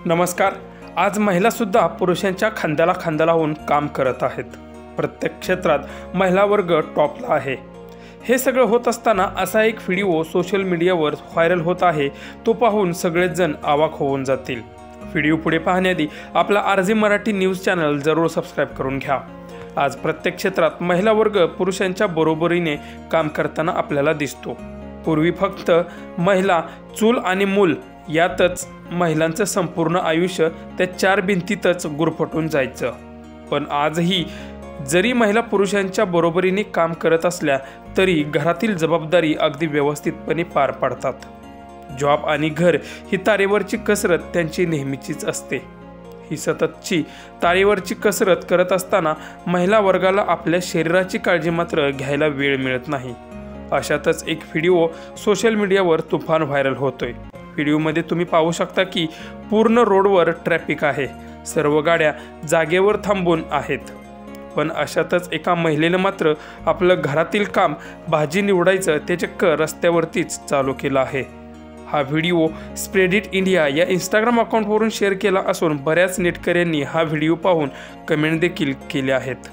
नमस्कार। आज महिलासुद्धा पुरुषांच्या खांद्याला खांदा लावून काम करत आहेत। प्रत्येक क्षेत्रात महिला वर्ग टॉपला आहे। हे सगळं होत असताना असा एक व्हिडिओ सोशल मीडियावर व्हायरल होत आहे। तो पाहून सगळेच जण अवाक होऊन जातील। व्हिडिओ पुढे पाहण्याआधी आपला आरजी मराठी न्यूज चॅनल जरूर सबस्क्राइब करून घ्या। आज प्रत्येक क्षेत्रात महिला वर्ग पुरुषांच्या बरोबरीने काम करताना आपल्याला दिसतो। पूर्वी फक्त महिला, चूल आणि मूल यातच महिलांचं संपूर्ण आयुष्य त्या चार भिंतीतच गुरफटून जायचं। पण आजही जरी महिला पुरुषांच्या बरोबरीने काम करत असल्या तरी घरातील जबाबदारी अगदी व्यवस्थितपणे पार पाडतात। जॉब आणि घर ही तारेवरची कसरत त्यांची नेहमीचीच असते। ही सततची तारेवरची कसरत करत असताना महिला वर्गाला आपल्या शरीराची काळजी मात्र घ्यायला वेळ मिळत नाही। अशातच एक व्हिडिओ सोशल मीडियावर तुफान व्हायरल होतोय। व्हिडिओमध्ये तुम्ही पाहू शकता की पूर्ण रोडवर ट्रॅफिक आहे। सर्व गाड्या जागेवर थांबून आहेत। पण अशातच एका महिलेनं मात्र आपलं घरातील काम, भाजी निवडायचं ते चक्क रस्त्यावरतीच चालू केलं आहे। हा व्हिडिओ स्प्रेड इट इंडिया या इंस्टाग्राम अकाउंटवरून शेअर केला असून बऱ्याच नेटकऱ्यांनी हा व्हिडिओ पाहून कमेंट देखील केल्या आहेत।